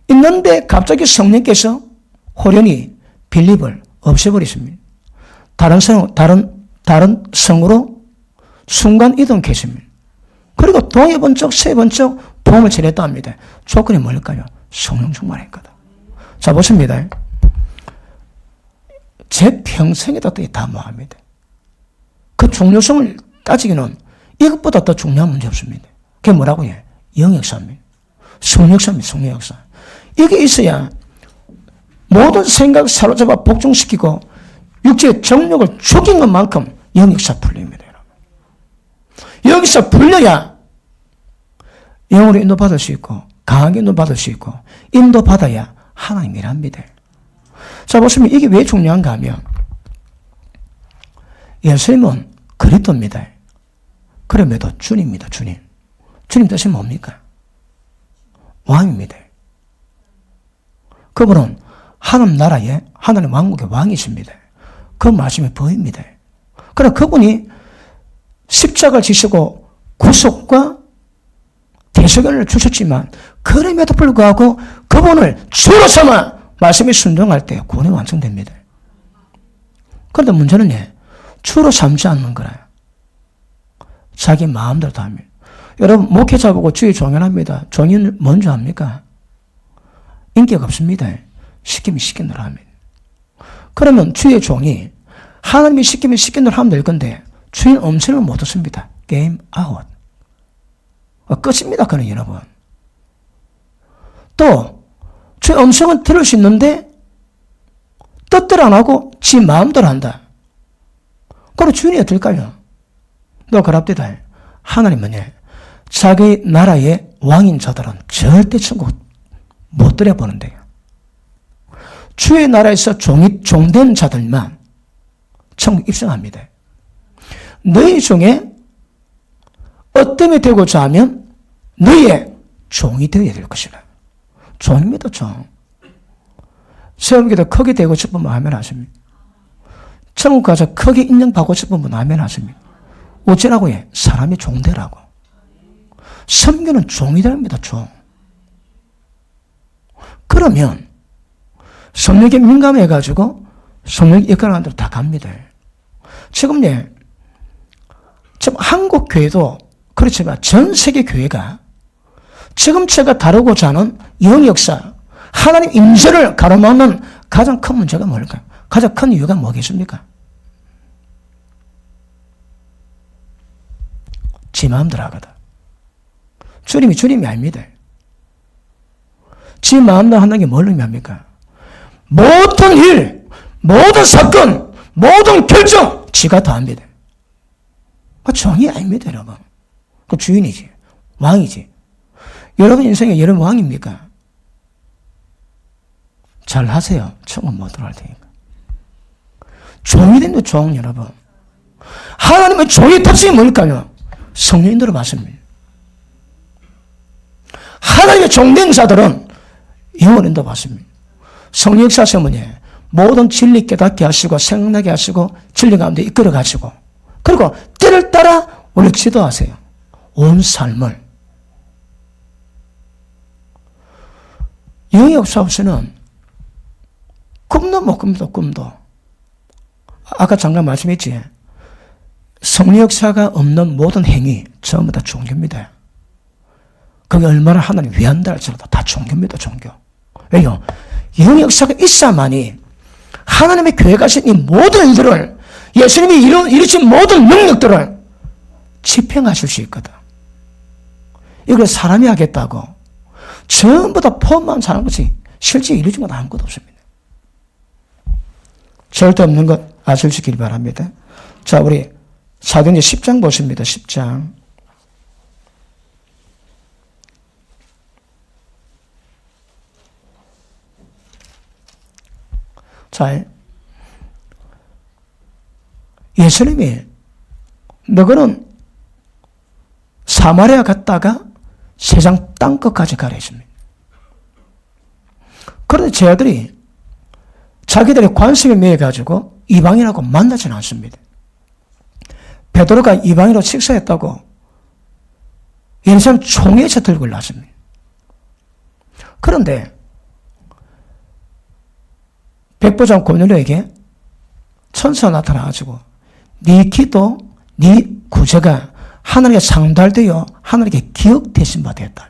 있는데 갑자기 성령께서 호련히 빌립을 없애버렸습니다. 다른 성으로 순간 이동했습니다. 그리고 동해 번쩍 세 번쩍 복음을 전했다 합니다. 조건이 뭘까요? 성령 충만했거든. 자, 보십니다. 제 평생에다 다 모합니다. 그 중요성을 따지기는 이것보다 더 중요한 문제 없습니다. 그게 뭐라고 해요? 영역사입니다. 성역사입니다. 성역사. 이게 있어야 모든 생각을 사로잡아 복종시키고 육체의 정욕을 죽인 것만큼 영역사 풀립니다. 여기서 풀려야 영으로 인도받을 수 있고 강하게 인도받을 수 있고 인도받아야 하나님 일합니다. 자, 보시면 이게 왜 중요한가 하면 예수님은 그리스도입니다. 그럼에도 주님입니다. 주님. 주님 뜻이 뭡니까? 왕입니다. 그분은 하나님 나라의 하나님 왕국의 왕이십니다. 그 말씀이 보입니다. 그러나 그분이 십자가를 지시고 구속과 대속연을 주셨지만 그럼에도 불구하고 그분을 주로 삼아 말씀에 순종할 때 구원이 완성됩니다. 그런데 문제는 주로 삼지 않는 거라. 자기 마음대로 다 합니다. 여러분 목회자 보고 주의 종연합니다. 종연 뭔지 압니까? 인격 없습니다. 시키면 시킨 대로 합니다. 그러면 주의 종이 하나님이 시키면 시킨 대로 하면 될 건데 주인 엄선을 못 얻습니다. 게임 아웃. 끝입니다. 그는 여러분. 또 주의 음성은 들을 수 있는데 뜻대로 안 하고 지 마음대로 한다. 그럼 주인이 어떨까요? 너 그랍디다. 하나님은 자기 나라의 왕인 자들은 절대 천국 못 들여보는데요. 주의 나라에서 종된 자들만 천국 입성합니다. 너희 중에 어떤 되고자 하면 너희의 종이 되어야 될 것이라. 종입니다, 종. 세움기도 크게 되고 싶은 분 아멘 하십니다. 천국 가서 크게 인정받고 싶은 분 아멘 하십니다. 어찌라고 해? 사람이 종되라고. 섬기는 종이 됩니다, 종. 그러면 성령에 민감해가지고 성령 역할하는 대로 다 갑니다. 지금 한국 교회도 그렇지만 전 세계 교회가 지금 제가 다루고자 하는 영역사, 하나님 임재를 가로막는 가장 큰 문제가 뭘까요? 가장 큰 이유가 뭐겠습니까? 지 마음대로 하거든. 주님이 아닙니다. 지 마음대로 한다는 게 뭘 의미합니까? 모든 일, 모든 사건, 모든 결정, 지가 다 합니다. 그 종이 아닙니다, 여러분. 그 주인이지. 왕이지. 여러분 인생에 여러분 왕입니까? 잘 하세요. 천국 못 들어갈 테니까. 종이 된다, 종, 여러분. 하나님의 종의 특징이 뭘까요? 성령인들을 맞습니다. 하나님의 종된 자들은 영원인도 받습니다. 성령 역사에서 모든 진리 깨닫게 하시고 생각나게 하시고 진리 가운데 이끌어 가시고 그리고 때를 따라 우리 지도하세요. 온 삶을. 영의 역사 없이는 꿈도 못 꿉니다. 꿈도. 아까 잠깐 말씀했지. 성령 역사가 없는 모든 행위 전부 다 종교입니다. 그게 얼마나 하나님 위한다 할지라도 다 종교입니다. 종교. 왜요? 영 역사가 있어야만이 하나님의 교회가 하신 이 모든 일들을, 예수님이 이루신 모든 능력들을 집행하실 수 있거든. 이걸 사람이 하겠다고 전부 다 포함한 사람 것이 실제 이루지 못한 아무것도 없습니다. 절대 없는 것 아시길 바랍니다. 자, 우리 사도행전 10장 보십니다. 10장. 자, 예수님이 너희는 사마리아 갔다가 세상 땅끝까지 가라 했습니다. 그런데 제 아들이 자기들의 관심에 매여가지고 이방인하고 만나지는 않습니다. 베드로가 이방인으로 식사했다고 예루살렘 총회에서 들고 났습니다. 그런데 백부장 고넬료에게 천사가 나타나가지고 네 기도, 네 구제가 하나님께 상달되어 하나님께 기억되신 바 되었다.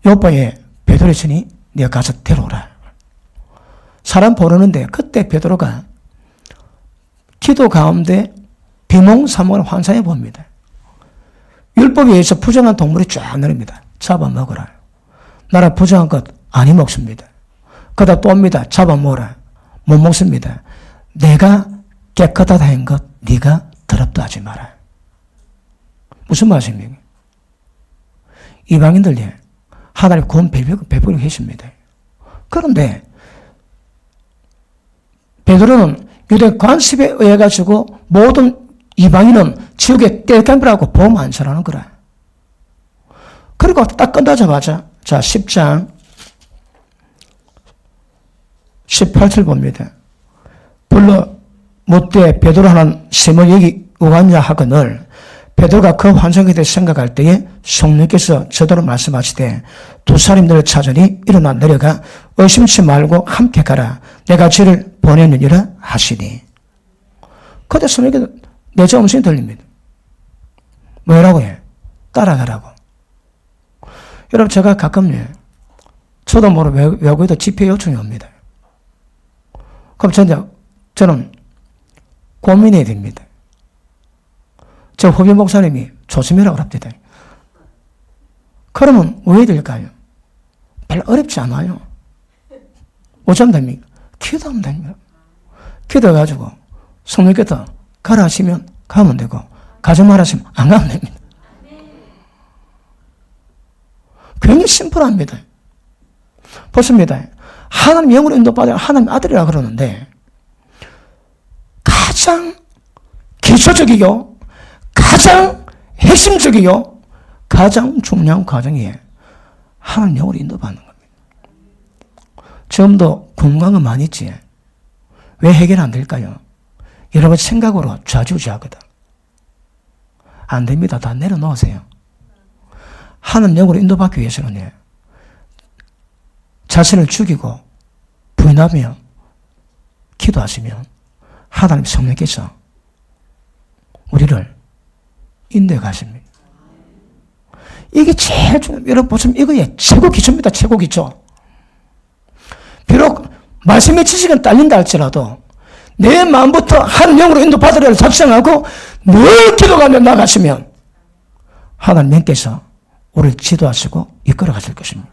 요바에 베드로 있으니 네가 가서 데려오라. 사람 보르는데 그때 베드로가 기도 가운데 비몽사몽을 환상해 봅니다. 율법에 의해서 부정한 동물이 쫙 내립니다. 잡아먹으라. 나라 부정한 것 아니 먹습니다. 그러다 또 옵니다. 잡아먹으라. 못 먹습니다. 내가 깨끗하다 한 것 네가 더럽다 하지 마라. 무슨 말씀입니까? 이방인들이 하나님 구원 베풀고 계십니다. 그런데 베드로는 유대 관습에 의해 가지고 모든 이방인은 지옥에 뗄감이라고 보험 안설하는 거라. 그리고 딱 끝나자마자 자 10장 18절 봅니다. 불러 묻되 베드로 하는 세모 여기 오갔냐 하거늘 베드로가 그 환상에 대해 생각할 때에 성령께서 저더러 말씀하시되 두 사람들을 찾으니 일어나 내려가 의심치 말고 함께 가라. 내가 저를 보내느니라 하시니. 그때 성령께서 내자 음성이 들립니다. 뭐라고 해? 따라가라고. 여러분 제가 가끔 저도 모르 외국에도 집회 요청이 옵니다. 그럼 저는 고민해야 됩니다. 저 후배 목사님이 조심해라고 합니다. 그러면 왜 될까요? 별로 어렵지 않아요. 어쩌면 됩니까? 기도하면 됩니다. 기도해가지고 성령께서 가라 하시면 가면 되고 가지 마라 하시면 안 가면 됩니다. 굉장히 심플합니다. 보십니다. 하나님 영으로 인도받아 하나님 아들이라 그러는데 가장 기초적이요 가장 핵심적이요 가장 중요한 과정이 하나님 영으로 인도받는 겁니다. 지금도 궁금한 거 많이 있지? 왜 해결 안 될까요? 여러분 생각으로 좌지우지하거든. 안 됩니다. 다 내려놓으세요. 하나님 영으로 인도받기 위해서는 자신을 죽이고 부인하며 기도하시면 하나님 성령께서 우리를 인도해 가십니다. 이게 제일 중요해요. 여러분 보시면 이거의 최고 기초입니다. 최고 기초. 비록 말씀의 지식은 딸린다 할지라도 내 마음부터 한 영으로 인도받으려 작정하고 늘 기도하며 나가시면 하나님께서 우리를 지도하시고 이끌어 가실 것입니다.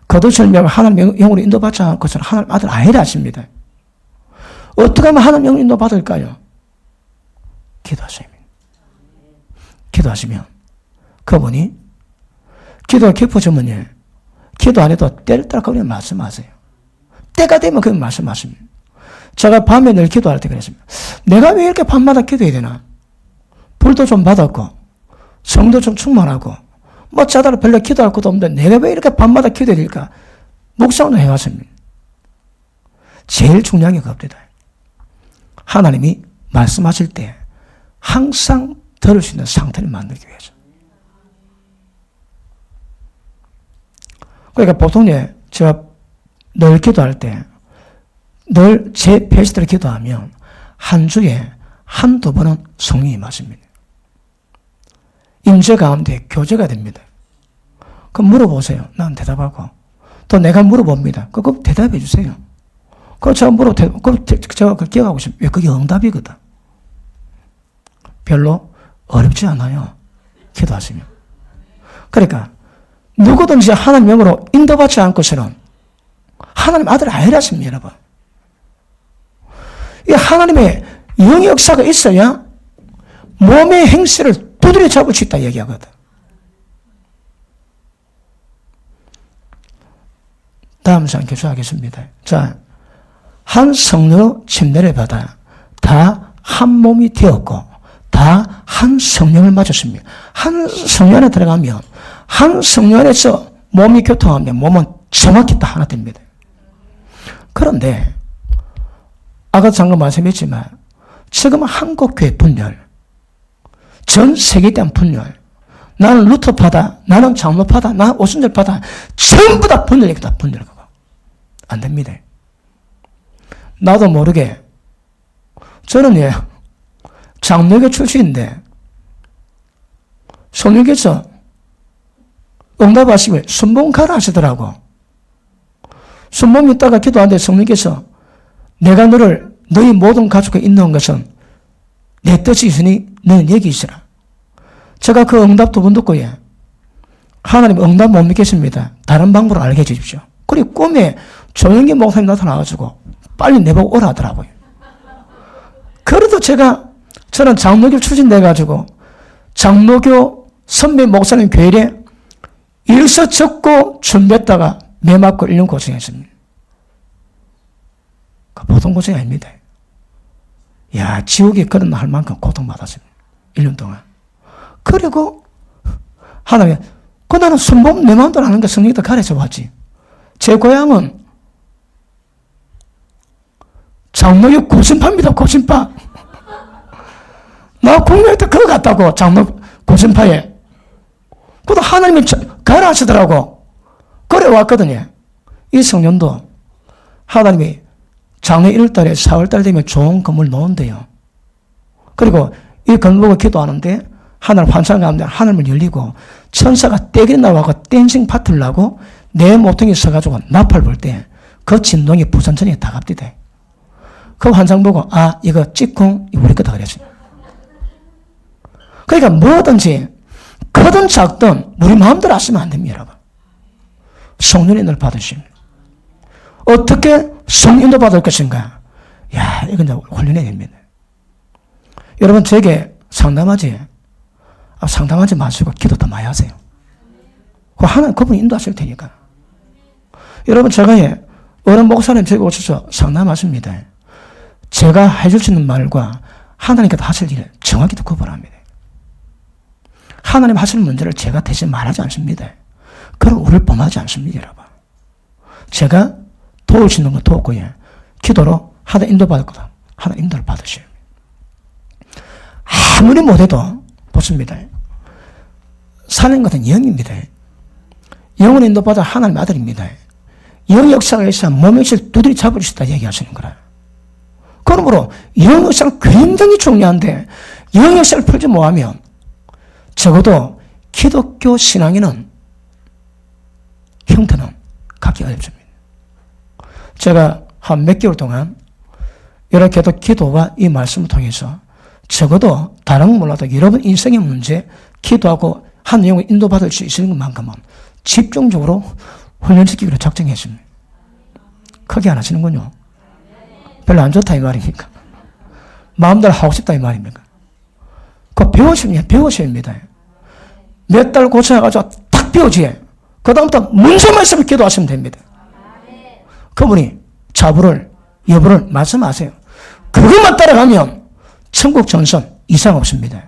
거두절미하고 하나님 영으로 인도받지 않고서는 하나님 아들 아니라 하십니다. 어떻게 하면 하나님 영으로 인도받을까요? 기도하십니다. 기도하시면 그분이 기도가 깊어지면 기도 안 해도 때를 따라 그냥 말씀하세요. 때가 되면 그냥 말씀하십니다. 제가 밤에 늘 기도할 때 그랬습니다. 내가 왜 이렇게 밤마다 기도해야 되나? 불도 좀 받았고 성도 좀 충만하고 뭐 자다가 별로 기도할 것도 없는데 내가 왜 이렇게 밤마다 기도해야 될까? 묵상도 해왔습니다. 제일 중요한 게 그겁니다. 하나님이 말씀하실 때 항상 들을 수 있는 상태를 만들기 위해서. 그러니까 보통 제가 늘 기도할 때 늘 제 페이스대로 기도하면 한 주에 한두 번은 성령이 임하십니다. 임재 가운데 교제가 됩니다. 그럼 물어보세요. 난 대답하고. 또 내가 물어봅니다. 그거 대답해 주세요. 그거 제가 제가 그걸 기억하고 싶어요. 왜 그게 응답이거든. 별로 어렵지 않아요. 기도하시면. 그러니까 누구든지 하나님 영으로 인도받지 않고서는 하나님 아들 아니라십니다, 여러분. 이 하나님의 영의 역사가 있어야 몸의 행실을 두드려 잡을 수 있다 얘기하거든. 다음 장 계속하겠습니다. 자, 한 성령으로 침례를 받아 다 한 몸이 되었고 다 한 성령을 맞았습니다. 한 성령 안에 들어가면 한 성령 안에서 몸이 교통하면 몸은 정확히 다 하나 됩니다. 그런데 아까 잠깐 말씀했지만 지금 한국교회 분열, 전 세계에 대한 분열, 나는 루터파다, 나는 장로파다, 나는 오순절파다, 전부 다 분열이다, 분열. 안 됩니다. 나도 모르게 저는 장로교 출신인데 성령께서 응답하시면 순봉 가라 하시더라고. 순봉 있다가 기도하는데 성령께서 내가 너희 모든 가족에 인도한 것은 내 뜻이 있으니 너는 여기 있으라. 제가 그 응답 두 번 듣고 하나님 응답 못 믿겠습니다. 다른 방법으로 알게 해주십시오. 그리고 꿈에 조영기 목사님 나타나가지고 빨리 내보고 오라 하더라고요. 그래도 저는 장로교 출신돼가지고 장로교 선배 목사님 교회에 일서 적고 준비했다가 매 맞고 1년 고생했습니다. 그 보통 고생이 아닙니다. 야, 지옥에 그런 할 만큼 고통받았습니다. 1년 동안. 그리고 하나님, 나는 순봉 내 마음대로 하는 게 성령이 더 가르쳐 왔지. 제 고향은 장로교 고신파입니다. 고신파. 나 공부할 때 그거 같다고. 장로 고신파에. 그것도 하나님이 가라 하시더라고. 그래 왔거든요. 이 성년도 하나님이 장래 1월달에 4월달 되면 좋은 건물 놓은대요. 그리고 이 건물 보고 기도하는데 하늘 환상 가운데 하늘문 열리고 천사가 떼기를 나와서 댄싱 파트를 하고 내 모퉁이 서가지고 나팔 불 때 그 진동이 부산천에 다 갑디대. 그 환상 보고 이거 찌콩 우리 거다 그랬어요. 그러니까 뭐든지 크든 작든 우리 마음대로 하시면 안 됩니다, 여러분. 성령의 인도를 받으시면 어떻게 성인도 받을 것인가? 야, 이건 이제 훈련해야 됩니다. 여러분, 저에게 상담하지 마시고 기도 더 많이 하세요. 하나님 그분이 인도하실 테니까. 여러분, 제가 어느 목사님 저에게 오셔서 상담하십니다. 제가 해줄 수 있는 말과 하나님께서 하실 일을 정확히 구분합니다. 하나님 하시는 문제를 제가 대신 말하지 않습니다. 그럼 우리를 범하지 않습니다, 여러분. 제가 도울 수 있는 건 도우고, 기도로 하나님 인도받을 거다. 하나님 인도를 받으셔야 합니다. 아무리 못해도, 보십니다. 사는 것은 영입니다. 영을 인도받아 하나님 아들입니다. 영 역사가 있어야 몸의 실 두드리 잡을 수 있다 얘기하시는 거라. 그러므로 영 역사는 굉장히 중요한데, 영 역사를 풀지 못하면, 적어도 기독교 신앙에는 형태는 갖기 어렵습니다. 제가 한 몇 개월 동안 이렇게도 기도와 이 말씀을 통해서 적어도 다른 건 몰라도 여러분 인생의 문제 기도하고 한 내용을 인도받을 수 있는 것만큼은 집중적으로 훈련시키기로 작정했습니다. 크게 안 하시는군요. 별로 안 좋다 이 말입니까? 마음대로 하고 싶다 이 말입니까? 그거 배우셔야 합니다. 몇 달 고생해가지고 딱 배우지. 그 다음부터 문제만 있으면 기도하시면 됩니다. 그분이 자부를, 여부를 말씀하세요. 그것만 따라가면 천국 전선 이상 없습니다.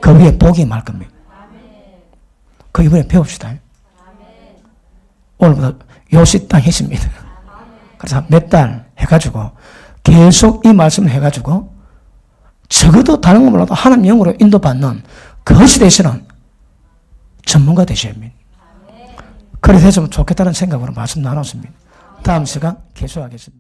그 위에 복이 말 겁니다. 그 이번에 배웁시다. 오늘부터 요식당 했습니다. 그래서 몇 달 해가지고 계속 이 말씀을 해가지고 적어도 다른 거 몰라도 하나님 영으로 인도받는 그것에 대해서는 전문가 되셔야 합니다. 그래 됐으면 좋겠다는 생각으로 말씀 나눴습니다. 다음 시간 계속하겠습니다.